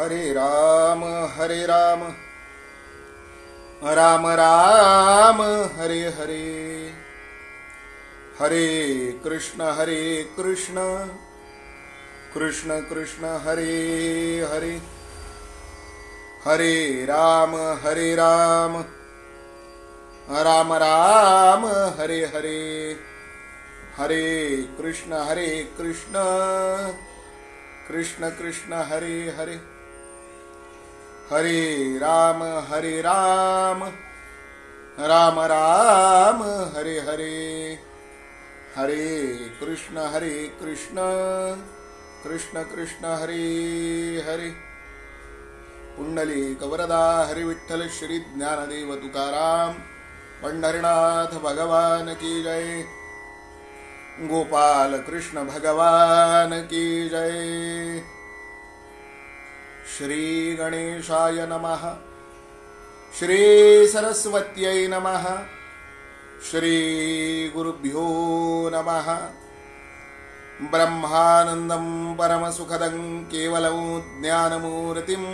हरे राम राम राम हरे हरे, हरे कृष्ण कृष्ण कृष्ण हरे हरे, हरे राम राम राम हरे हरे, हरे कृष्ण कृष्ण कृष्ण हरे हरे, हरे राम राम राम हरे हरे, हरे कृष्ण कृष्ण कृष्ण हरे हरे। पुंडलिक वरदा हरि विठ्ठल श्री ज्ञानदेव तुकाराम पंढरीनाथ भगवान की जय। गोपाल कृष्ण भगवान की जय। श्री गणेशाय नमः, श्री सरस्वत्यै नमः, श्री गुरुभ्यो नमः। ब्रह्मानन्दं परमसुखदं केवलं ज्ञानमूर्तिं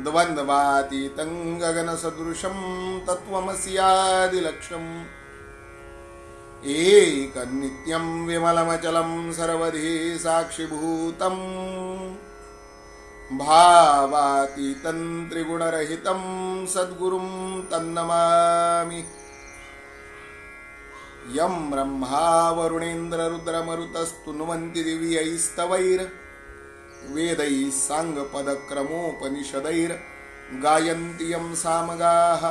द्वन्द्वातीतं गगनसदृशं तत्त्वमस्यादिलक्ष्यम् एकनित्यं विमलमचलं सर्वधी साक्षिभूतं भावातीतं त्रिगुणरहितं सद्गुरुं तन्नमामि। यं ब्रह्मा वरुणेन्द्र रुद्रमरुतस्तुन्वन्ति दिव्यैस्तवैर् वेदैः साङ्गपदक्रमोपनिषदैर् गायन्ति यं सामगाः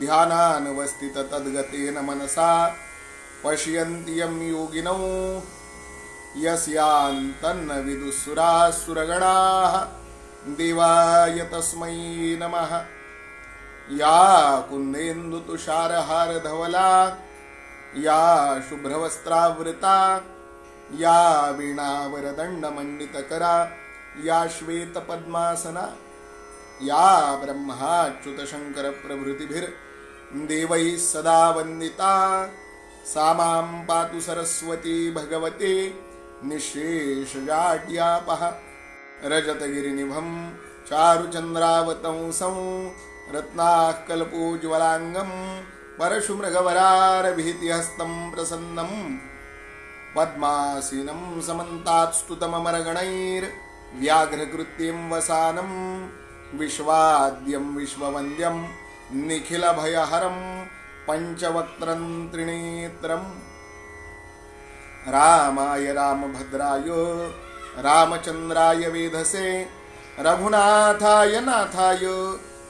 ध्यानानवस्थित तद्गतेन मनसा पश्यन्ति यं योगिनौ यस्यान्तन्न विदुःसुरासुरगणाः देवाय तस्मै नमः। या कुन्देन्दुतुषारहारधवला या शुभ्रवस्त्रावृता या वीणावरदण्डमण्डितकरा या श्वेतपद्मासना या ब्रह्माच्युतशङ्करप्रभृतिभिर्देवैः सदा वन्दिता सा मां पातु सरस्वती भगवते निःशेषजाड्यापः। रजतगिरिनिभं चारुचन्द्रावतंसं रत्नाकल्पोज्ज्वलाङ्गं परशुमृगवरारभीतिहस्तं प्रसन्नं पद्मासीनं समन्तात्स्तुतममरगणैर्व्याघ्रकृत्यं वसानं विश्वाद्यं विश्ववन्द्यं निखिलभयहरं पञ्चवक्त्रं त्रिनेत्रम्। रामाय रामभद्राय रामचन्द्राय वेधसे रघुनाथाय नाथाय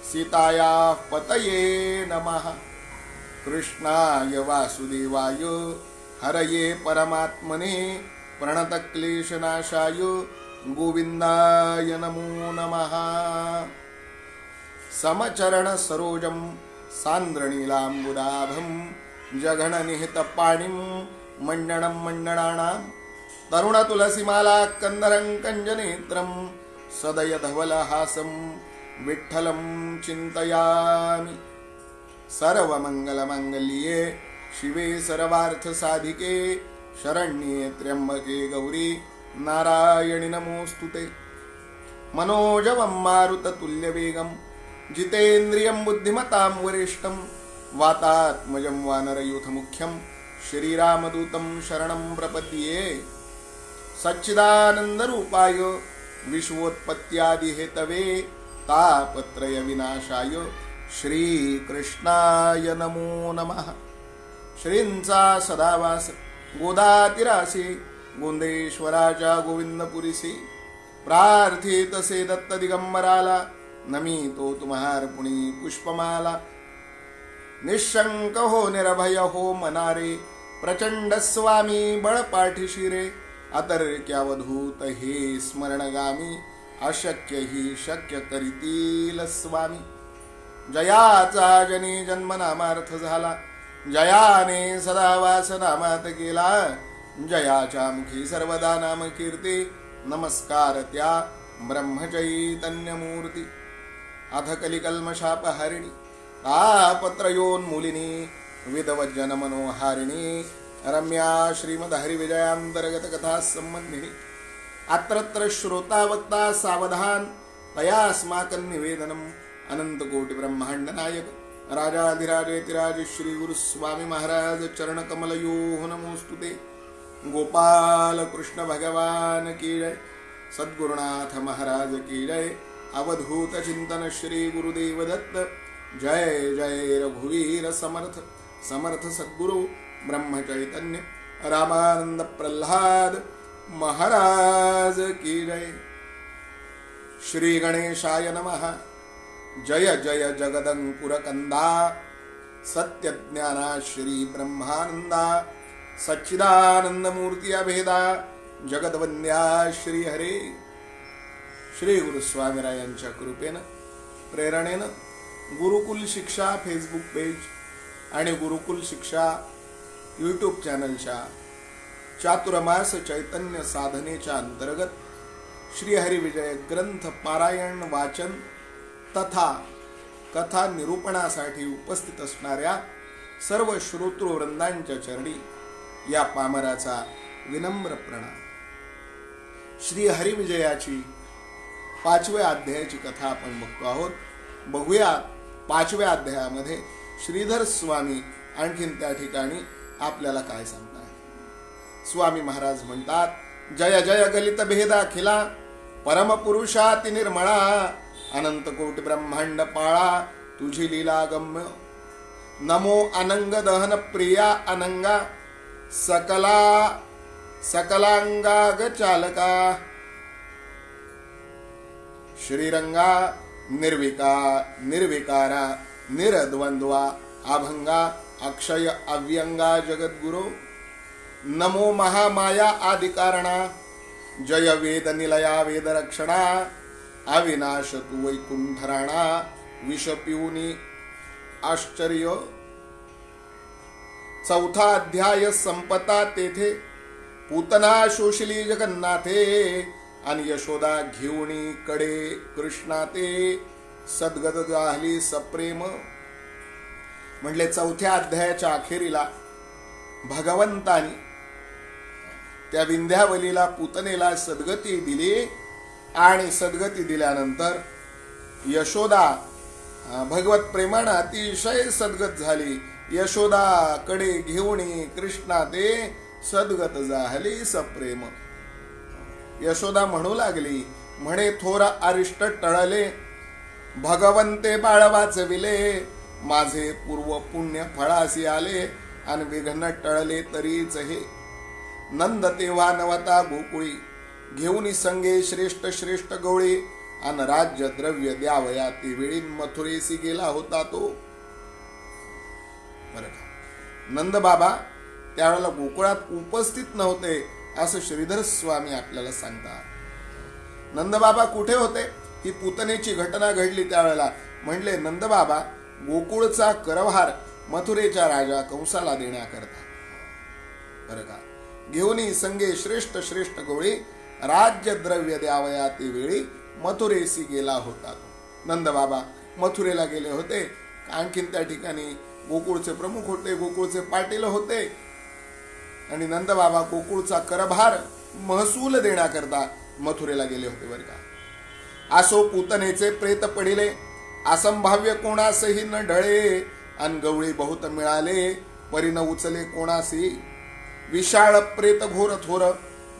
सीतायाः पतये नमः। कृष्णाय वासुदेवाय हरये परमात्मने प्रणतक्लेशनाशाय गोविन्दाय नमो नमः। समचरणसरोजं सान्द्रनीलाम्बुदाभं जघननिहितपाणिं मण्डनं मण्डनानां तरुणतुलसीमाला कन्दरं कञ्जनेत्रं सदयधवलहासं विठ्ठलं चिन्तयामि। सर्वमङ्गलमाङ्गल्ये शिवे सर्वार्थसाधिके शरण्ये त्र्यम्बके गौरी नारायणि नमोऽस्तुते। मनोजवं मारुततुल्यवेगं जितेन्द्रियं बुद्धिमतां वरिष्ठं वातात्मजं वानरयूथमुख्यं श्रीरामदूतं शरणं प्रपद्ये। सच्चिदानन्दरूपाय विश्वोत्पत्त्यादिहेतवे तापत्रयविनाशाय श्रीकृष्णाय नमो नमः। श्रींचा सदावास गोदातिरासी गोंदेश्वराच्या गोविंदपुरीसी प्रार्थित से दत्त दिगंबराला नमितो तुम्हार पुणी पुष्पमाला। निशंक हो निरभय हो मनारे प्रचंड स्वामी बळपाठीशी रे अतर्क्यावधूत हे स्मरणगामी अशक्य ही शक्य करीतील स्वामी। जयाचा जनी जन्मनामार्थ झाला जयाने सदा वास नामात केला जयाच्या मुखी सर्वदा नाम कीर्ती नमस्कार त्या ब्रह्मचैतन्यमूर्ती। अधकलिकल्मषापहारिणी तापत्रयोन्मूलिनी विदवज्जनमनोहारिणी रम्या श्रीमद्हरिविजयान्तर्गत कथा संबंधिनी अत्रत्र श्रोता वक्ता सावधान तया अस्माकं निवेदनम अनंत कोटि ब्रह्मांड नायक राजाधिराजेतिराज श्री गुरु स्वामी महाराज चरण कमलयो नमोस्तुते। गोपाल कृष्ण भगवान की जय। सद्गुरुनाथ महाराज की जय। अवधूत चिंतन श्री गुरुदेव दत्त। जय जय रघुवीर समर्थ समर्थ सद्गुरु ब्रह्म चैतन्य रामानंद प्रह्लाद महाराज की जय। श्री गणेशाय नमः। जय जय जगदंकुर कंदा सत्य ज्ञाना श्री ब्रह्मानंदा सच्चिदानंद मूर्ती अभेदा जगदवंद्या श्री हरे। श्री गुरु स्वामीरायांच्या कृपेनं प्रेरणेनं गुरुकुल शिक्षा फेसबुक पेज आणि गुरुकुल शिक्षा यूट्यूब चॅनलच्या चातुर्मास चैतन्य साधनेच्या अंतर्गत श्री हरिविजय ग्रंथ पारायण वाचन तथा कथा निरूपणासाठी उपस्थित असणाऱ्या सर्व श्रोतृवृंदांच्या चरणी या पामराचा विनम्र प्रणाम। श्री हरिविजयाची 5व्या अध्यायाची कथा आपण बघतो आहोत। बघूया 5व्या अध्यायामध्ये श्रीधर स्वामी आणखीन त्या ठिकाणी आपल्याला काय सांगतात। स्वामी महाराज म्हणतात, जय जय गलित भेदा खिला परमपुरुषाति निर्मळा अनंत कोटि ब्रह्मांड पाळा तुझी लीला गम्य। नमो अनंग दहन प्रिया अनंगा सकलांगाग चालका श्रीरंगा निर्विकारा निरद्वंद्वा अभंगा अक्षय अव्यंगा जगद्गुरु। नमो महामाया आदिकारणा जय वेद निलया वेद रक्षणा अविनाश तू वैकुंठराणा विष पिऊनी आश्चर्य। 4था अध्याय संपता तेथे पूतना शोषली जगन्नाथे आणि यशोदा घेऊनी कडे कृष्णा ते सद्गत झाली सप्रेम। म्हटले 4थ्या अध्यायाच्या अखेरीला भगवंतानी त्या विंध्यावलीला पूतनेला सद्गती दिली आणि सद्गती दिल्यानंतर यशोदा भगवत प्रेमाने अतिशय सद्गत झाली। यशोदा कडे घेऊनी कृष्णा ते सद्गत झाली सप्रेम। यशोदा म्हणू लागली, म्हणे थोर अरिष्ट टळले भगवंते बाळ वाचविले माझे पूर्व पुण्य फळासी आले आणि विघ्न टळले तरीच हे। नंद तेव्हा नवता गोकुळी घेऊनी संगे श्रेष्ठ श्रेष्ठ गवळी आणि राज्य द्रव्य द्यावया ती वेळी मथुरेसी गेला होता तो। बरं का, नंद बाबा त्यावेळेला गोकुळात उपस्थित नव्हते असं श्रीधर स्वामी आपल्याला सांगतात। नंद बाबा कुठे होते? ही पूतनेची घटना घडली त्यावेळेला। म्हणले नंद बाबा गोकुळचा करभार मथुरेच्या राजा कंसाला देण्याकरता बरं का घेऊनी संगे श्रेष्ठ श्रेष्ठ गवळी राज्य द्रव्य द्यावया ती वेळी मथुरेसी गेला होता तो। नंद बाबा मथुरेला गेले होते। आणखीन त्या ठिकाणी गोकुळचे प्रमुख होते, गोकुळचे पाटील होते आणि नंद बाबा गोकुळचा करभार महसूल देण्याकरता मथुरेला गेले होते बरं का। असो पूतनेचे प्रेत पडिले असंभाव्य कोणासही न ढळे अन गवळी बहुत मिळाले परीन उचले कोणासी। विशाळ प्रेत घोर थोर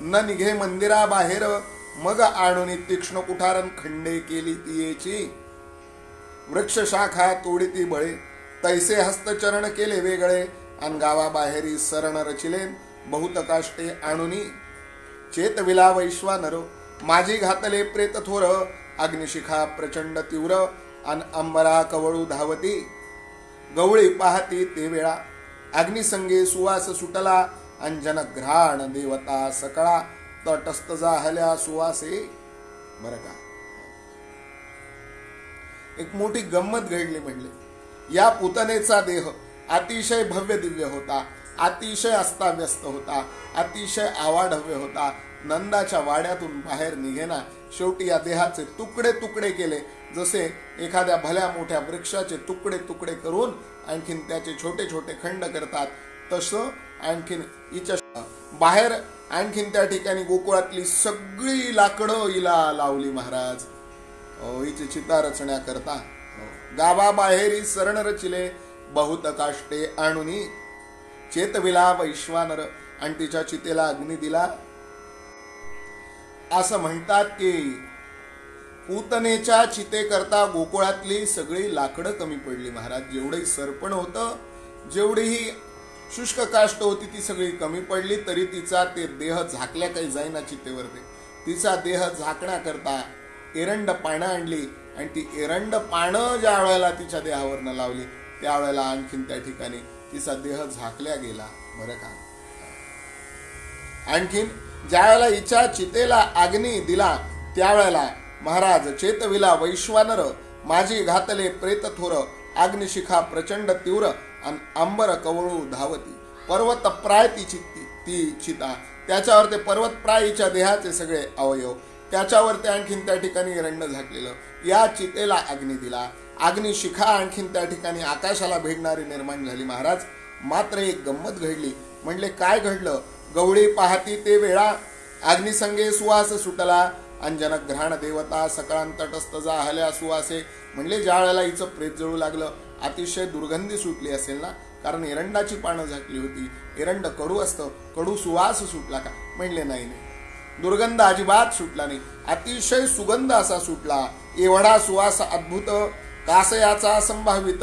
न निघे मंदिरा बाहेर मग आणून तीक्ष्ण कुठारन खंडे केली तियेची। वृक्ष शाखा तोडी ती बळे तैसे हस्तचरण केले वेगळे अन गावा बाहेरी सरण रचिले बहुत काष्टे आणुनी। चेतविला वैश्वानर माझी घातले प्रेत थोर अग्निशिखा प्रचंड तीव्र अन अंबरा कवळू धावती। गवळी पाहती ते वेळा अग्निसंगे सुवास सुटला अंजन घ्राण देवता सकळा तटस्थ जाहल्या सुवासे। बरं का, एक मोठी गंमत घडली। म्हणले या पूतनेचा देह अतिशय भव्य दिव्य होता, अतिशय अस्ताव्यस्त होता, अतिशय आवाढव्य होता। नंदाच्या वाड्यातून बाहेर निघेना शेवटी या देहाचे तुकडे तुकडे केले, जसे एखाद्या भल्या मोठ्या वृक्षाचे तुकडे तुकडे करून आणखीन त्याचे छोटे छोटे खंड करतात तसं आणखीन हिच्या बाहेर आणखीन त्या ठिकाणी गोकुळातली सगळी लाकडं हिला लावली महाराज हिची चिता रचण्याकरता. गावा बाहेरी सरण रचिले बहुत काष्टे आणुनी चेतविला वैश्वानर, आणि तिच्या चितेला अग्नी दिला. असं म्हणतात की पूतनेच्या चितेकरता गोकुळातली सगळी लाकडं कमी पडली महाराज. जेवढंही सरपण होतं, जेवढीही शुष्क काष्ट होती ती सगळी कमी पडली, तरी तिचा ते देह झाकल्या काही जाईना चितेवरती. तिचा देह झाकण्याकरता एरंड पानं आणली, आणि ती एरंड पानं ज्या वेळेला तिच्या देहावरनं लावली त्यावेळेला आणखीन त्या ठिकाणी तिचा देह झाकल्या गेला. बरं का. आणखीन ज्या वेळेला हिच्या चितेला अग्नी दिला त्यावेळेला महाराज चेतविला वैश्वानर, माझी घातले प्रेत थोर, अग्निशिखा प्रचंड तीव्र, आणि अंबर कवळू धावती. पर्वत प्राय ती चिता, त्याच्यावर ते पर्वत प्रायीच्या देहाचे सगळे अवयव, त्याच्यावर ते आणखीन त्या ठिकाणी एरंड झाकलेलं. या चितेला अग्नी दिला. अग्निशिखा आणखीन त्या ठिकाणी आकाशाला भेटणारी निर्माण झाली महाराज. मात्र एक गंमत घडली. म्हणले काय घडलं. गवळी पाहती ते वेळा, अग्निसंगे सुवास सुटला, अंजनक घ्राण देवता सकळांत तटस्थ जाहल्या सुवासे. म्हणले ज्या वेळेला हिचं प्रेत जळू लागलं, अतिशय दुर्गंधी सुटली असेल ना, कारण एरंडाची पानं झाकली होती. एरंड कडू असतं, कडू सुवास सुटला का. म्हणले नाही, दुर्गंध अजिबात सुटला नाही, अतिशय सुगंध असा सुटला. एवढा सुवास अद्भुत कासयाचा संभावित,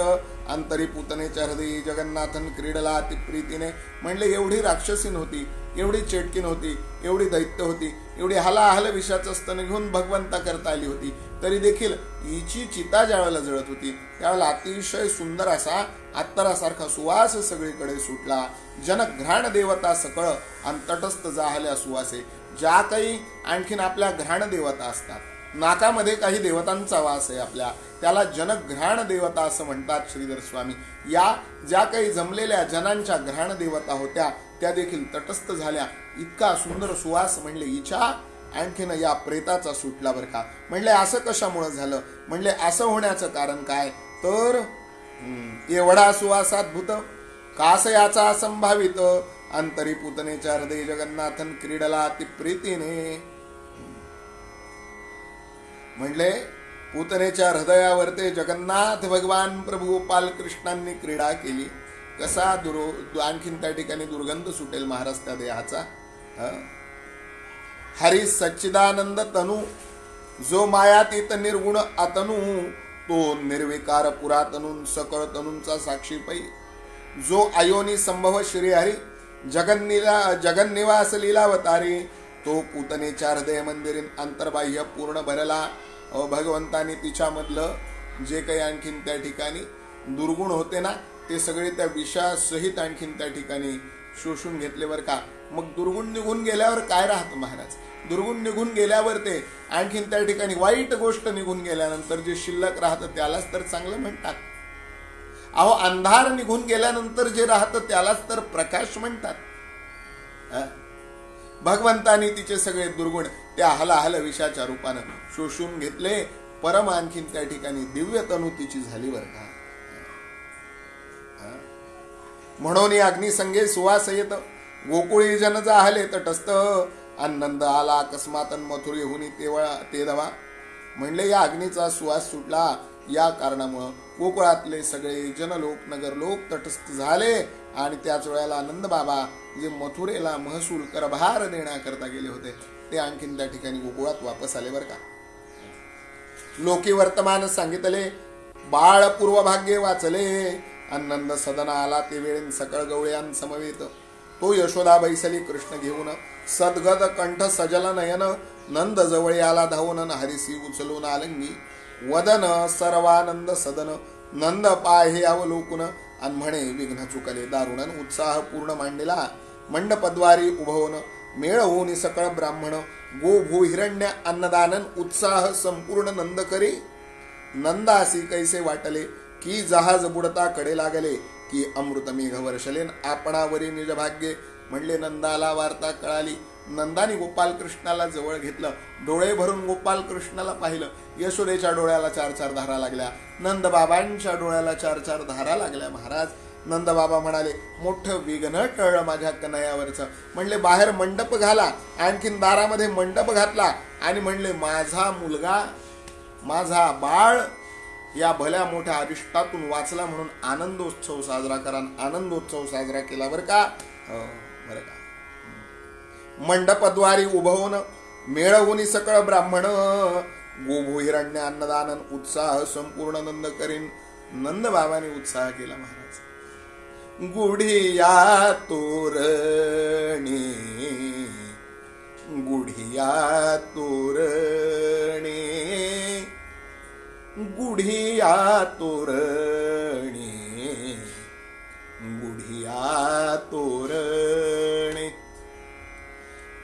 अंतरी पूतनेच्या हृदयी जगन्नाथन क्रीडला ती प्रीतीने. म्हणले एवढी राक्षसीन होती, एवढी चेटकीन होती, एवढी दैत्य होती, एवढी हलाहल विषाचं स्तन घेऊन भगवंता करता आली होती, तरी देखील हिची चिता ज्या वेळेला जळत होती त्यावेळेला अतिशय सुंदर असा अत्तरासारखा सुवास सगळीकडे सुटला. जनक घ्राण देवता सकळ आणि तटस्थ जाहल्या सुवासे. ज्या काही आणखीन आपल्या घ्राण देवता असतात, नाकामध्ये काही देवतांचा वास आहे आपल्या, त्याला जनक घ्राण देवता असं म्हणतात श्रीधर स्वामी. या ज्या काही जमलेल्या जनांच्या घ्राण देवता होत्या त्या देखील तटस्थ झाल्या. इतका सुंदर सुवास म्हणले हिच्या आणखीन या प्रेताचा सुटला बरं का. म्हणले असं कशामुळे झालं. म्हणले असं होण्याचं कारण काय तर एवढा सुवासाद्भुत कासयाचा संभावित, अंतरी पूतनेच्या हृदय जगन्नाथन क्रीडला ती प्रीतीने. म्हणले पूतनेच्या हृदयावर ते जगन्नाथ भगवान प्रभू गोपाल कृष्णांनी क्रीडा केली. कसा आणखीन त्या ठिकाणी दुर्गंध सुटेल महाराज त्या देहाचा. हरी सच्चिदानंद तनु, जो मायातीत निर्गुण अतनु, तो निर्विकार पुरातनून सकळ तनूंचा साक्षी पै. जो अयोनी संभव श्रीहरी, जगन्निवास लीलावतारी, तो पूतनेच्या हृदय मंदिरीन अंतर्बाह्य पूर्ण भरला. भगवंतानी तिच्यामधलं जे काही आणखीन त्या ठिकाणी दुर्गुण होते ना ते सगळे त्या विषासहित आणखीन त्या ठिकाणी शोषून घेतले बरं का. मग दुर्गुण निघून गेल्यावर काय राहतं महाराज. दुर्गुण निघून गेल्यावर ते आणखीन त्या ठिकाणी वाईट गोष्ट निघून गेल्यानंतर जे शिल्लक राहतं त्यालाच तर चांगलं म्हणतात. अहो अंधार निघून गेल्यानंतर जे राहतं त्यालाच तर प्रकाश म्हणतात. भगवंतानी तिचे सगळे दुर्गुण त्या हलाहल विषाच्या रूपानं शोषून घेतले. परम आणखीन त्या ठिकाणी दिव्य तनु तिची झाली बरं का. म्हणून अग्निसंगे सुवास येत, गोकुळी जन जाहले तटस्थ, आनंद आला अकस्मातन मथुरी होनी ते दवा. म्हणले या अग्नीचा सुवास सुटला या कारणामुळं गोकुळातले सगळे जनलोक नगरलोक तटस्थ झाले. आणि त्याच वेळेला आनंद बाबा जे मथुरेला महसूल करभार देण्याकरता गेले होते ते आणखीन त्या ठिकाणी गोकुळात वापस आले बरं का. लोकी वर्तमान सांगितले, बाळ पूर्व भाग्ये वाचले, आनंद सदन आला ते वेळेन सकळ गवळ्यां समवेत. तो यशोदा बैसली कृष्ण घेऊन, सद्गद कंठ सजल नयन, नंद जवळी आला धावून, हरिसी उचलून आलंगी, वदन सर्वानंद सदन, नंद पाहे अवलोकून, आणि म्हणे विघ्न चुकले दारुणन, उत्साह पूर्ण मांडला मंडपद्वारी उभवून, मेळ होऊन सकळ ब्राह्मण, गो भू हिरण्य अन्नदानन, उत्साह संपूर्ण नंद करी. नंदासी कैसे वाटले की जहाज बुडता कडे लागले, की अमृत मेघ वर्षलेन आपणावरी निज भाग्ये. म्हणले नंदाला वार्ता कळाली. नंदाने गोपाल कृष्णाला जवळ घेतलं, डोळे भरून गोपाल कृष्णाला पाहिलं. यशोदेच्या डोळ्याला 4 धारा लागल्या, नंद बाबांच्या डोळ्याला 4 धारा लागल्या महाराज. नंदबाबा म्हणाले, मोठं विघ्न टळलं माझ्या कन्हैयावरचं. म्हणले बाहेर मंडप घाला. आणखीन दारामध्ये मंडप घातला आणि म्हणले माझा मुलगा, माझा बाळ या भल्या मोठ्या अरिष्टातून वाचला म्हणून आनंदोत्सव साजरा करा. आनंदोत्सव साजरा केला बरं का. बरं का. मंडपद्वारी उभवून मेळवून सकळ ब्राह्मण, गोभू हिरण्य अन्नदान उत्साह संपूर्ण नंद करीन. नंद बाबांनी उत्साह केला महाराज. गुढिया तोरणी, गुढिया तोरणी, गुढिया तोरणी, गुढिया तोरणी.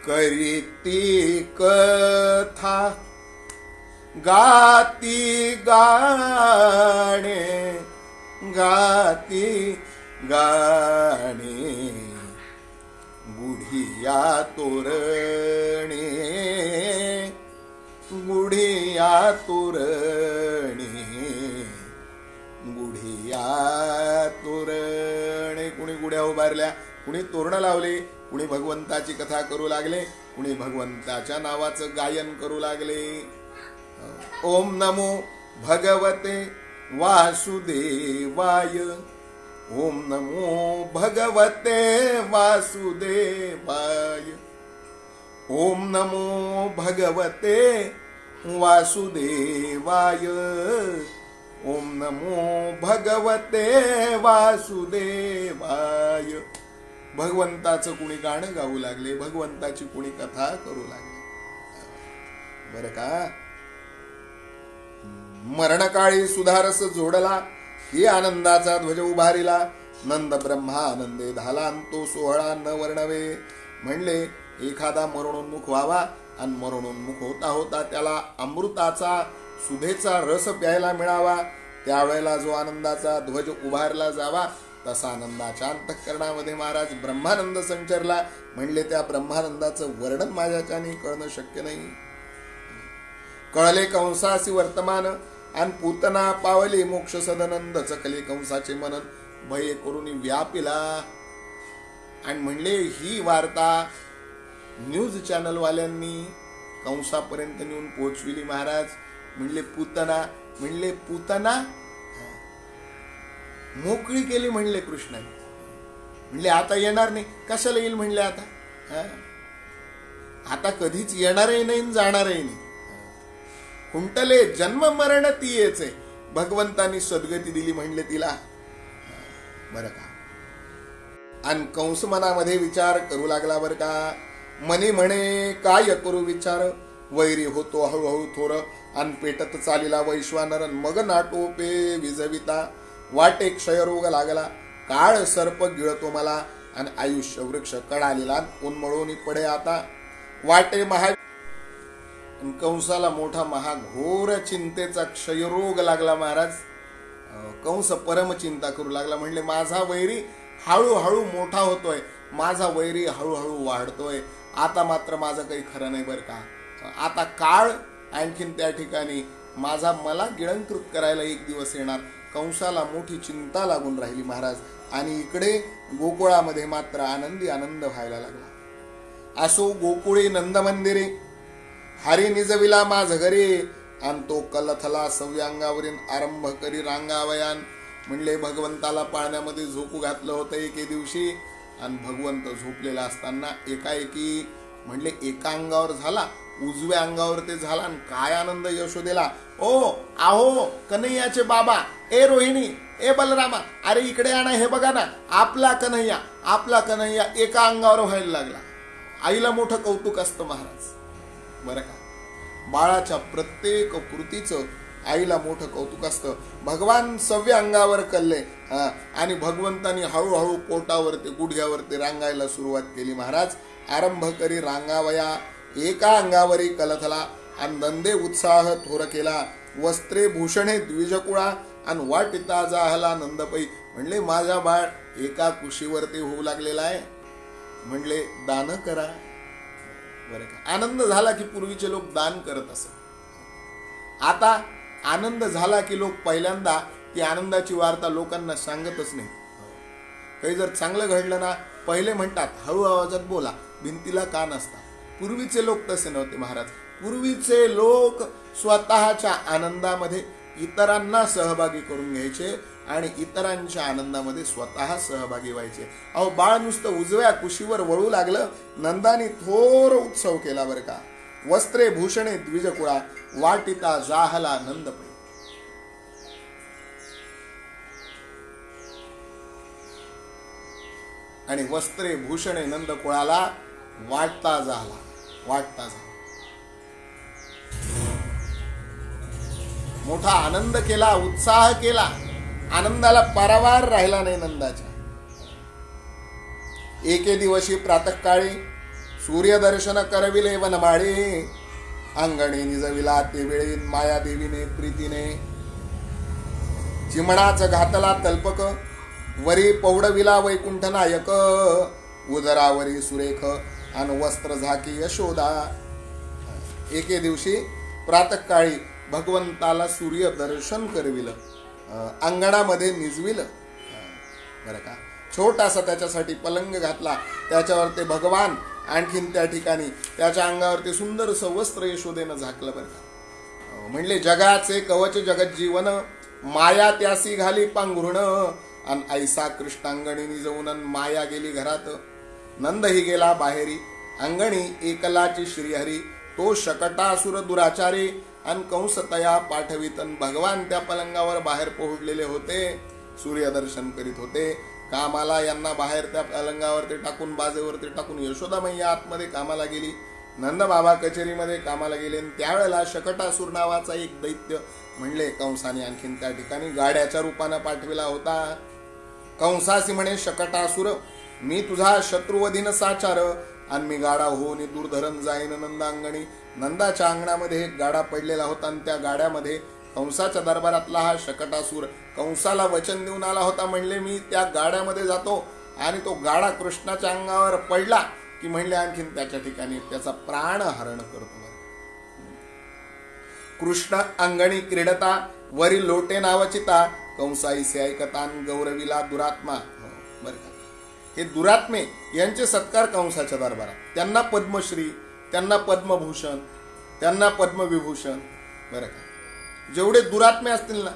करीती कथा गाती गाणे, गाती गाणे, गुढिया तोरणे, गुढिया तोरणे, गुढिया तोरणे. कुणी गुढ्या उभारल्या, कुणी तोरणं लावले, कुणी भगवंताची कथा करू लागले, कुणी भगवंताच्या नावाचं गायन करू लागले. ओम नमो भगवते वासुदेवाय, ओम नमो भगवते वासुदेवाय, ओम नमो भगवते वासुदेवाय, ओम नमो भगवते वासुदेवाय. भगवंताचं कुणी गाणं गाऊ लागले, भगवंताची कुणी कथा करू लागले. बरं का. मरणकाळी सुधारस जोडला, ही आनंदाचा ध्वज उभारिला. नंद ब्रह्मानंदे झाला तो सोहळा न वर्णवे. म्हणले एखादा मरणोन्मुख व्हावा आणि मरणोन्मुख होता होता त्याला अमृताचा सुधेचा रस प्यायला मिळावा. त्यावेळेला जो आनंदाचा ध्वज उभारला जावा, तसा आनंदाच्या अंतःकरणामध्ये महाराज ब्रह्मानंद संचरला. म्हणले त्या ब्रह्मानंदाचं वर्णन माझ्याच्याने कळणं शक्य नाही. कळले कंसासी वर्तमान आणि पूतना पावली मोक्ष सदनंद. चकले कंसाचे मनन भय करून व्यापिला. आणि म्हणले ही वार्ता न्यूज चॅनल वाल्यांनी कंसापर्यंत नेऊन पोहोचविली महाराज. म्हणले पूतना, म्हणले पूतना मोकळी केली म्हणले कृष्णाने. म्हणले आता येणार नाही. कशाला येईल म्हणले आता, आता कधीच येणारही नाही जाणारही नाही. कुंटले जन्म मरण ती येचे. भगवंतानी सद्गती दिली म्हणले तिला. बरं का. आणि कंस मनामध्ये विचार करू लागला बरं का. मनी म्हणे काय करू विचार, वैरी होतो हळूहळू थोर. आणि पेटत चालिला वैश्वानर मग नाटोपे विजविता. वाटे क्षयरोग लागला, काळ सर्प गिळतो मला. आणि आयुष्य वृक्ष कडालेला उन्मळून पडे आता. वाटे महा. कंसाला मोठा महाघोर चिंतेचा क्षयरोग लागला महाराज. कंस परम चिंता करू लागला. म्हणले माझा वैरी हळूहळू मोठा होतोय, माझा वैरी हळूहळू वाढतोय. आता मात्र माझं काही खरं नाही बरं का. आता काळ आणखीन त्या ठिकाणी माझा मला गिळंकृत करायला एक दिवस येणार. कंसाला मोठी चिंता लागून राहिली महाराज. आणि इकडे गोकुळामध्ये मात्र आनंदी आनंद व्हायला लागला. असो गोकुळी नंद मंदिरे, हरी निजविला माझ घरी. आणि तो कलथला सव्यांगावरील आरंभ करी रांगावयान. म्हणले भगवंताला पाण्यामध्ये झोपू घातलं होतं एके दिवशी. आणि भगवंत झोपलेला असताना एकाएकी म्हणले एका अंगावर झाला, उजव्या अंगावर ते झाला. आणि काय आनंद यशोदेला. ओ आहो कन्हैयाचे बाबा, ए रोहिणी, ए बलरामा, अरे इकडे आणा, हे बघा ना आपला कन्हैया, आपला कन्हैया एका अंगावर व्हायला लागला. आईला मोठं कौतुक असतं महाराज. बरं का. बाळाच्या प्रत्येक कृतीचं आईला मोठं कौतुक असतं. भगवान सव्या अंगावर कल्ले आणि भगवंतानी हळूहळू पोटावरती गुडघ्यावरती रांगायला सुरुवात केली महाराज. आरंभ करी रांगावया, एका अंगावरी कलथला. आणि नंदे उत्साह थोर केला, वस्त्रे भूषणे द्विजकुळा. आणि वाटिता जाहला नंदपै. म्हणले माझा बाळ एका कुशीवरती होऊ लागलेला आहे. म्हणले दान करा. बरं का. आनंद झाला की पूर्वीचे लोक दान करत असत. आता आनंद झाला की लोक पहिल्यांदा ती आनंदाची वार्ता लोकांना सांगतच नाही. काही जर चांगलं घडलं ना, पहिले म्हणतात हळू आवाजात बोला, भिंतीला कान असतात. पूर्वीचे लोक तसे नव्हते महाराज. पूर्वीचे लोक स्वतःच्या आनंदामध्ये इतरांना सहभागी करून घ्यायचे आणि इतरांच्या आनंदामध्ये स्वतः सहभागी व्हायचे. अहो, बाळ नुसतं उजव्या कुशीवर वळू लागलं, नंदानी थोर उत्सव केला बरं का. वस्त्रे भूषणे द्विजकुळा, वाटिता जाहला नंदपै. आणि वस्त्रे भूषणे नंदकुळाला वाटता झाला, वाटता झाला. मोठा आनंद केला, उत्साह केला. आनंदाला पारावार राहिला नाही नंदाच्या. एके दिवशी प्रातःकाळी सूर्यदर्शन करविले वनमाळी, अंगणी निजविला ते वेळी मायादेवीने प्रीतीने. चिमणाच घातला तल्पक, वरी पौडविला वैकुंठ नायक, उदरावरी सुरेख अन वस्त्र झाकी यशोदा. एके दिवशी प्रातःकाळी भगवंताला सूर्य दर्शन करविलं, अंगणामध्ये निजविलं बरं का. छोटासा त्याच्यासाठी पलंग घातला, त्याच्यावर ते भगवान, आणखीन त्या ठिकाणी त्याच्या अंगावरती सुंदरसं वस्त्र यशोदेनं झाकलं बरं का. म्हणले जगाचे कवच जगत जीवन, माया त्यासी घाली पांघरुण, अन ऐसा कृष्णांगणी निजवून माया गेली घरात. नंदही गेला बाहेरी, अंगणी एकलाची श्रीहरी, तो शकटासुर दुराचारी, अन कंस तया पाठवितन. भगवान त्या पलंगावर बाहेर पोहोडलेले होते, सूर्यदर्शन करीत होते. कामाला यांना बाहेर त्या पलंगावरती टाकून, बाजेवरती टाकून यशोदा मैया आतमध्ये कामाला गेली. नंद बाबा कचेरीमध्ये कामाला गेले. त्यावेळेला शकटासूर नावाचा एक दैत्य, म्हणले कंसाने आणखीन त्या ठिकाणी गाड्याच्या रूपानं पाठविला होता. कंसासी म्हणे शकटासूर, मी तुझा शत्रुवधीन साचार, आणि मी गाडा होऊन दूरधरण जाईन नंदांगणी. नंदाच्या अंगणामध्ये एक गाडा पडलेला होता, आणि त्या गाड्यामध्ये कंसाच्या दरबारातला हा शकटासूर कंसाला वचन देऊन आला होता. म्हणले मी त्या गाड्यामध्ये जातो, आणि तो गाडा कृष्णाच्या अंगावर पडला की म्हणले आणखीन त्याच्या ठिकाणी त्याचा प्राण हरण करतो. कृष्ण अंगणी क्रीडता, वरी लोटे नावचिता, कंसाईसे ऐकतान गौरविला दुरात्मा. बरं का, हे दुरात्मे यांचे सत्कार कंसाच्या दरबारात. त्यांना पद्मश्री, त्यांना पद्मभूषण, त्यांना पद्मविभूषण. बरं का, जेवढे दुरात्मे असतील ना,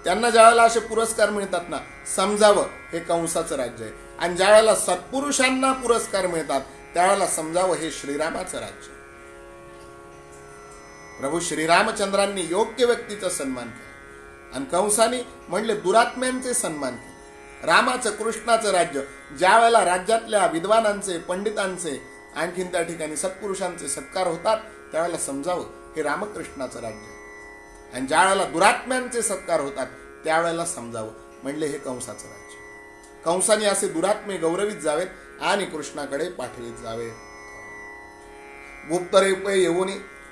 त्यांना ज्यावेळेला असे पुरस्कार मिळतात ना, समजावं हे कंसाचं राज्य आहे. आणि ज्यावेळेला सत्पुरुषांना पुरस्कार मिळतात त्यावेळेला समजावं हे श्रीरामाचं राज्य. प्रभू श्रीरामचंद्रांनी योग्य व्यक्तीचा सन्मान केला, आणि कंसाने म्हणले दुरात्म्यांचे सन्मान केले. रामाचं, कृष्णाचं राज्य ज्या वेळेला राज्यातल्या विद्वानांचे, पंडितांचे, आणखीन त्या ठिकाणी सत्पुरुषांचे सत्कार होतात त्यावेळेला समजावं हे रामकृष्णाचं राज्य आहे. आणि ज्या वेळेला दुरात्म्यांचे सत्कार होतात त्यावेळेला समजावं म्हणले हे कंसाचं राज्य. कंसाने असे दुरात्मे गौरवित जावेत आणि कृष्णाकडे पाठवित जावेत. गुप्तरेपे येऊन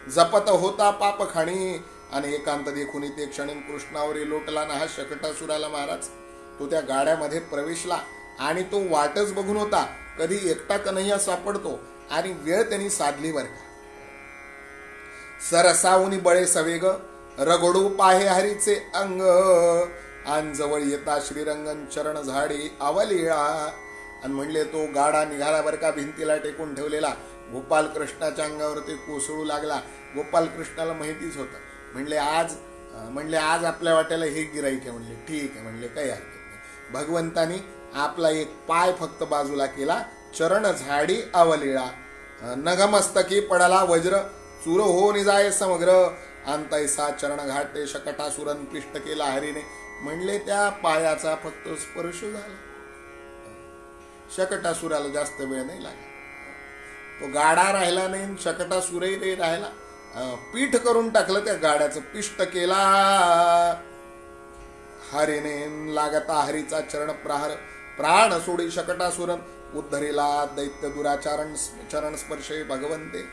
जपत होता पाप खाणी, आणि एकांत देखून ते क्षणी कृष्णावरी लोटला ना हा शकटासुराला महाराज. तो त्या गाड्यामध्ये प्रवेशला आणि तो वाटच बघून होता कधी एकटा कन्हैया सापडतो, आणि वेळ त्यांनी साधली बर का. सरसावनी बळे सवेग, रगडू पाहे हरीचे अंग, आन जवळ येता श्रीरंगन चरण झाडी अवलीळा. आणि म्हणले तो गाडा निघाला बर का, भिंतीला टेकून ठेवलेला. गोपाल कृष्णाच्या अंगावर ते कोसळू लागला. गोपाल कृष्णाला माहितीच होतं. म्हणले आज आपल्या वाट्याला हे गिराईक आहे. म्हणले ठीक आहे, म्हणले काही हरकत नाही. भगवंतानी आपला एक पाय फक्त बाजूला केला, चरण झाडी अवलीळा. नगमस्तकी पडला वज्र, चूर होऊन जाय समग्र, अंतैसा चरण घाटे शकटासुरन क्लिष्ट केला हरीने. म्हणले त्या पायाचा फक्त स्पर्श झाला. शकटासुराला जास्त वेळ नाही लागला. तो गाडा राहिला नाही, शकटासुरही नाही राहिला. पीठ करून टाकलं त्या गाड्याचं, पिष्ट केला हरीने. लागता हरीचा चरण प्रहार, प्राण सोडी शकटासुरन उद्धरीला दैत्य दुराचारण चरण स्पर्शे भगवंते.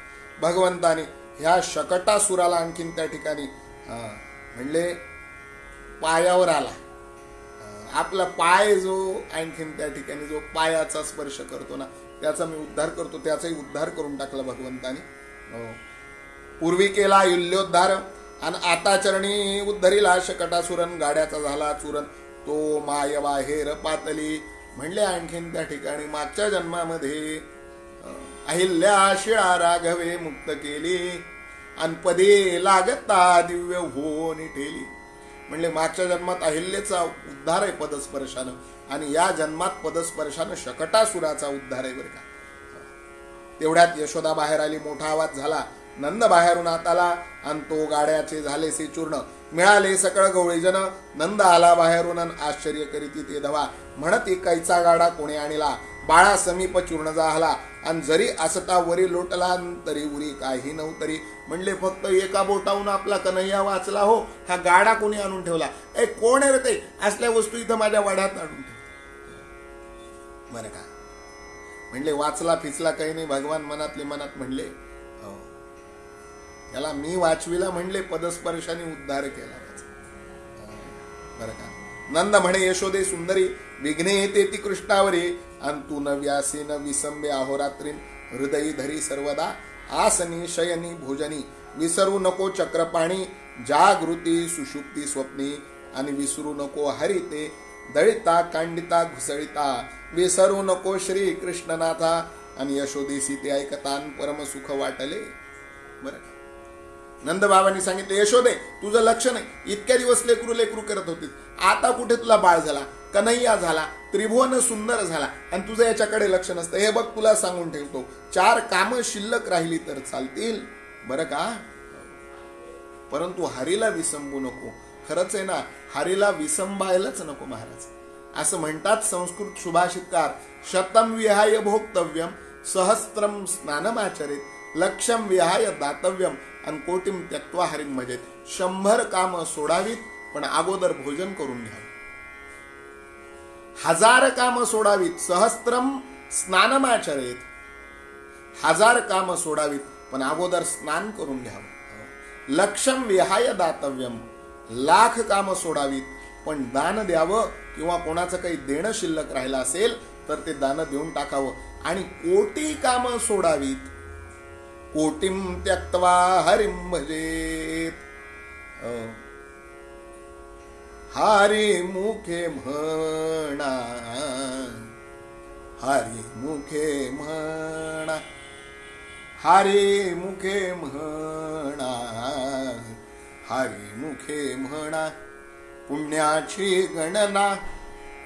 भगवंताने ह्या शकटासुराला आणखीन त्या ठिकाणी म्हणले पायावर आला. आपला पाय जो आणखीन त्या ठिकाणी जो पायाचा स्पर्श करतो ना, त्याचा मी उद्धार करतो, त्याचाही उद्धार करून टाकला भगवंताने. पूर्वी केला युल्योद्धार, आणि आता चरणी उद्धरीला शकटासुरन. गाड्याचा झाला चूरन, तो माय बाहेर पातली, म्हणले आणखीन त्या ठिकाणी मागच्या जन्मामध्ये अहिल्या शिळा राघवे मुक्त केली आणि पदे लागता दिव्य होऊन ठेली. म्हणले मागच्या जन्मात अहिल्याचा उद्धार आहे पदस्पर्शानं, आणि या जन्मात पदस्पर्शानं शकटासुराचा उद्धार आहे बरं का. तेवढ्यात यशोदा बाहेर आली, मोठा आवाज झाला, नंद बाहेरून आत आला आणि तो गाड्याचे झाले से चूर्ण, मिळाले सकळ गवळीजन. नंद आला बाहेरून आश्चर्य करीती ते धवा, म्हणत कैचा गाडा कोणी आणला, बाळा समीप चूर्ण जाहला, आणि जरी असता वरी लोटला तरी उरी काही नव्हतरी. म्हणले फक्त एका बोटावून आपला कन्हैया वाचला हो, हा गाडा कोणी आणून ठेवला, ए कोण आहे रे ते, असल्या वस्तू इथं माझ्या वाड्यात आणून ठेव बरं का. म्हणले वाचला फिचला काही नाही, भगवान मनातले मनात म्हणले हो त्याला मी वाचविला, म्हणले पदस्पर्शाने उद्धार केला बरं का. नंद म्हणे यशोदे सुंदरी, विघ्ने येते ती कृष्णावरी, आणि तू न व्यासी न विसंबे अहोरात्रीन, हृदयी धरी सर्वदा, आसनी शयनी भोजनी, विसरू नको चक्रपाणी, जागृती सुषुप्ती स्वप्नी, आणि विसरू नको हरिते, दळिता कांडिता घुसळिता, विसरू नको श्री कृष्णनाथा, आणि यशोदेसी ते ऐकतान परम सुख वाटले बरं. नंद बाबांनी सांगितले यशोदे तुझं लक्ष नाही, इतक्या दिवस लेकरू लेकरू करत होतीस, आता कुठे तुला बाळ झाला, कन्हैया झाला, त्रिभुवन सुंदर झाला, आणि तुझं याच्याकडे लक्ष नसतं. हे बघ तुला सांगून ठेवतो, 4 कामं शिल्लक राहिली तर चालतील बरं का, परंतु हरीला विसंबू नको. खरंच आहे ना, हरीला विसंबायलाच नको महाराज. असं म्हणतात संस्कृत सुभाषितकार, शतम विहाय भोक्तव्यम, सहस्त्रम स्नानमाचरित, लक्षम विहाय दातव्यम, आणि कोटीम त्यक्त्वा हरिम भजेत. 100 काम सोडावीत पण अगोदर भोजन करून घ्यावे. 1000 काम सोडावीत, सहस्त्रम स्नानमाचरेत, 1000 काम सोडावीत पण अगोदर स्नान करून घ्यावं. लक्षम विहाय दातव्यम, 1,00,000 काम सोडावीत पण दान द्यावं, किंवा कोणाचं काही देणं शिल्लक राहिलं असेल तर ते दान देऊन टाकावं. आणि कोटी काम सोडावीत, कोटीम त्यक्त्वा हरिम भजेत. हरी मुखे म्हणा, हरी मुखे म्हणा, हरी मुखे म्हणा, हरी मुखे म्हणा, पुण्याची गणना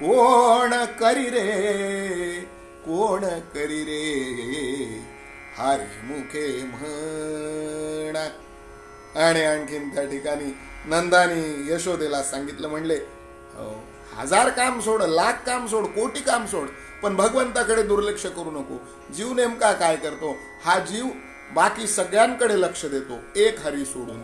कोण करी रे, कोण करी रे, हरी मुखे म्हणा. आणि आणखीन त्या ठिकाणी नंदानी यशोदेला सांगितलं, म्हणले 1000 काम सोड, 1,00,000 काम सोड, कोटी काम सोड, पण भगवंताकडे दुर्लक्ष करू नको. जीव नेमका काय करतो, हा जीव बाकी सगळ्यांकडे लक्ष देतो, एक हरी सोडून.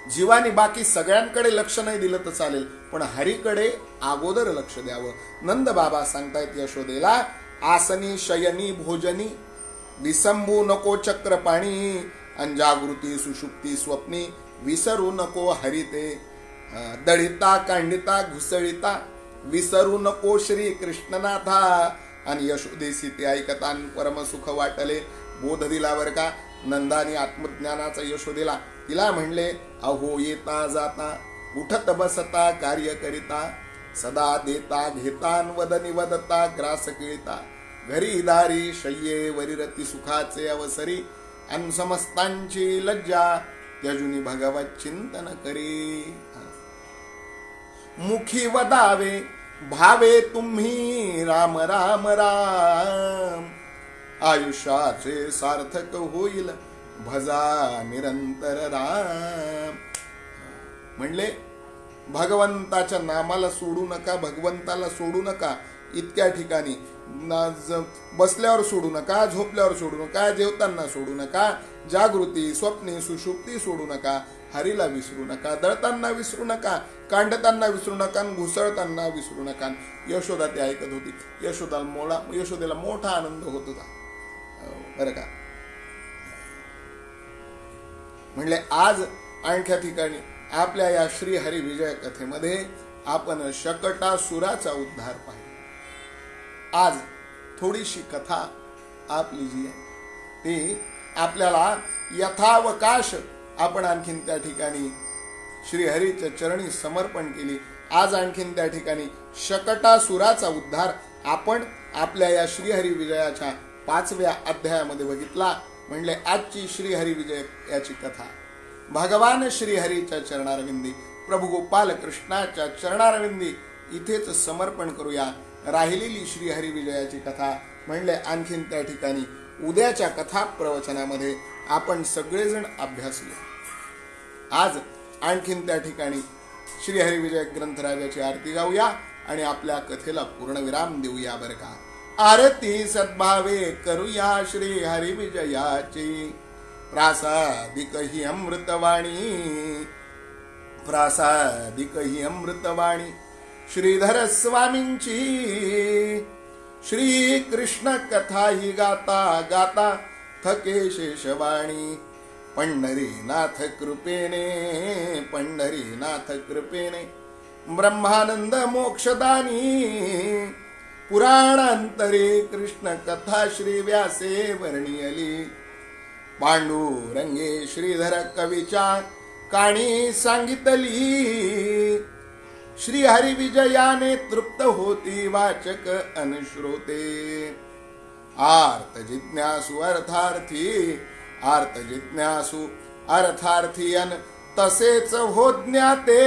जीवाने बाकी सगळ्यांकडे लक्ष नाही दिलं तर चालेल, पण हरीकडे अगोदर लक्ष द्यावं. नंद बाबा सांगतायत यशोदेला, आसनी शयनी भोजनी, विसंबू नको चक्रपाणी, अंजागृती सुषुप्ती स्वप्नी, विसरू नको हरिते, दळिता कांडिता घुसळिता, विसरू नको श्री कृष्णनाथा. आणि यशोदेसी ते ऐकतान परम सुख वाटले. बोध दिला बर का. नंदानी आत्मज्ञानाचा यशोदेला तिला म्हणले, अहो येता जाता उठत बसता कार्य करिता, सदा देता घेतान वदनी वदता ग्रास किळिता, घरी दारी शय्ये वरिरती सुखाचे अवसरी, अन समस्तांची लज्जा त्यजुनी भगवत चिंतन करी. मुखी वदावे भावे तुम्ही राम राम राम, आयुष्याचे सार्थक होईल भजा निरंतर राम. म्हणले भगवंताच्या नामाला सोडू नका, भगवंताला सोडू नका. इतक्या ठिकाणी बसल्यावर सोडू नका, झोपल्यावर सोडू नका, जेवताना सोडू नका, जागृती स्वप्नी सुषुप्ती सोडू नका, हरीला विसरू नका, दळताना विसरू नका, कांडताना विसरू नका, घुसळताना विसरू नका. यशोदा ते ऐकत होती. यशोदेला मोठा आनंद होत होता बरं का. म्हणले आज आणख्या ठिकाणी आपल्या या श्री हरी विजय कथेमध्ये आपण शकटासुराचा उद्धार पाहिला. आज थोडीशी कथा आपली जी आहे ती आपल्याला यथावकाश आपण आणखीन त्या ठिकाणी श्रीहरीच्या चरणी समर्पण केली. आज आणखीन त्या ठिकाणी शकटासुराचा उद्धार आपण आपल्या या श्रीहरी विजयाच्या 5व्या अध्यायामध्ये बघितला. म्हणले आजची श्रीहरी विजय याची कथा भगवान श्रीहरीच्या चरणारविंदी, प्रभू गोपाल कृष्णाच्या चरणारविंदी इथेच समर्पण करूया. राहिलेली श्रीहरी विजयाची कथा म्हणले आणखीन त्या ठिकाणी उद्याच्या कथा प्रवचनामध्ये आपण सगळेजण अभ्यासूया. आज आणखीन त्या ठिकाणी श्रीहरी विजय ग्रंथराजाची आरती गाऊया आणि आपल्या कथेला पूर्णविराम देऊया बरं का. आरती सद्भावे करूया श्री हरी विजयाची, प्रासादिक ही अमृतवाणी, प्रासादिक ही अमृतवाणी श्रीधर स्वामींची. श्री कृष्ण कथा ही गाता गाता थके शेषवाणी, पंढरीनाथ कृपेने, पंढरीनाथ कृपेने ब्रह्मानंद मोक्षदानी. पुराणांतरे कृष्ण कथा श्री व्यासे वर्णियली, पांडुरंगे श्रीधर कवीच्या काणी सांगितली. श्री हरी विजयाने तृप्त होती वाचक अनुश्रोते. आर्त जिज्ञासू अर्थार्थी, आर्त जिज्ञासू अर्थार्थी अन तसेच हो ज्ञाते.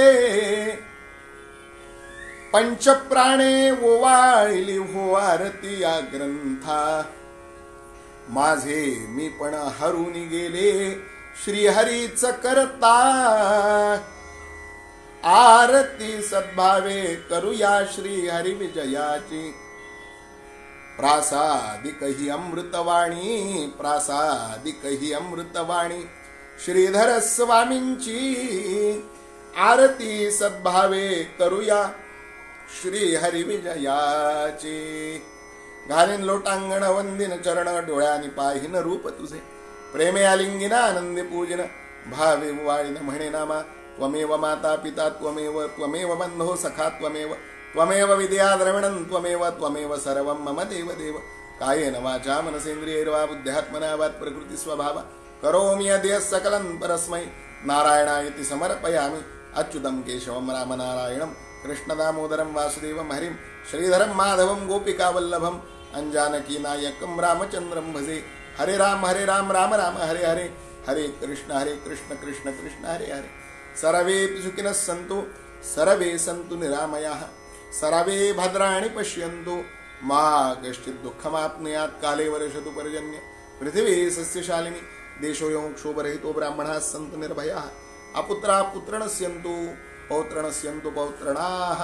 पंचप्राणे ओवाळली हो आरती या ग्रंथा, माझे मी पण हरून गेले श्रीहरीच करता. आरती सद्भावे करूया श्री हरी विजयाची, प्रासादिक ही अमृतवाणी, प्रासादिक ही अमृतवाणी श्रीधर स्वामींची. आरती सद्भावे करूया श्री हरी विजयाची. घालीन लोटांगण वंदिन चरण, डोळ्यानी पाहिन रूप तुझे, प्रेमे आलिंगिन आनंदे पूजन, भावे वाळीन म्हणे नामा. त्वमेव माता पिता त्वमेव, त्वमेव बंधो सखा त्वमेव, त्वमेव विद्या द्रविणं त्वमेव, त्वमेव सर्वं मम देव देव. कायेन वाचा मनसेंद्रियैर्वा बुद्ध्यात्मना वा प्रकृती स्वभाव, करोमि यद्य सकलं परस्मै नारायणायति समर्पयामि. अच्युतं केशवं राम नारायणं कृष्ण दामोदरं वासुदेवं हरिं श्रीधरं माधवं गोपिकावल्लभं अंजानकी नायकं रामचंद्रं भजे. हरे राम राम राम हरे हरे, हरे कृष्ण कृष्ण कृष्ण हरे हरे. सर्वे सुखिनः सन्तु, सर्वे सन्तु निरामयाः, सर्वे भद्राणि पश्यन्तु, मा कश्चित् दुःखमाप्नुयात्. काले वर्षतु पर्जन्य पृथिवी सस्यशालिनी, देशोऽयं क्षोभरहितो ब्राह्मणाः सन्तु निर्भयाः. अपुत्राः पुत्रणः स्यन्तु, पौत्रणः स्यन्तु पौत्रणाः.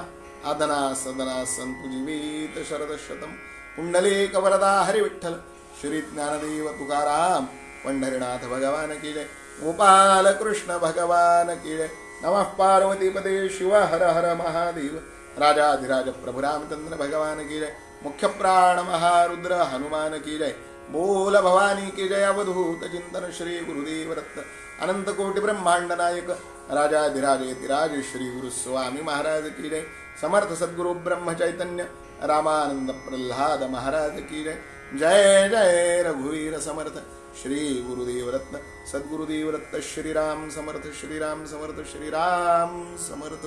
आदना सदना सन्तु जीवित शरदशतं. पुंडलीक वरदा हरि विठ्ठल श्री ज्ञानदेव तुकाराम पंढरीनाथ भगवान की जय. गोपाल कृष्ण भगवान की जय. नमः पार्वती पदे शिव हर हर महादेव. राजाधिराज प्रभु रामचंद्र भगवान की जय. मुख्य प्राण महारुद्र हनुमान की जय. बोल भवानी की जय. अवधूत चिंतन श्री गुरुदेव दत्त. अनंत कोटि ब्रह्मांड नायक राजाधिराज यतिराज श्री गुरु स्वामी महाराज की जय. समर्थ सद्गुरु ब्रह्म चैतन्य रामानंद प्रल्हाद महाराज की जय. जय जय रघुवीर समर्थ श्री गुरुदेव रत्न सद्गुरुदेव रत्न. श्रीराम समर्थ, श्रीराम समर्थ, श्रीराम समर्थ.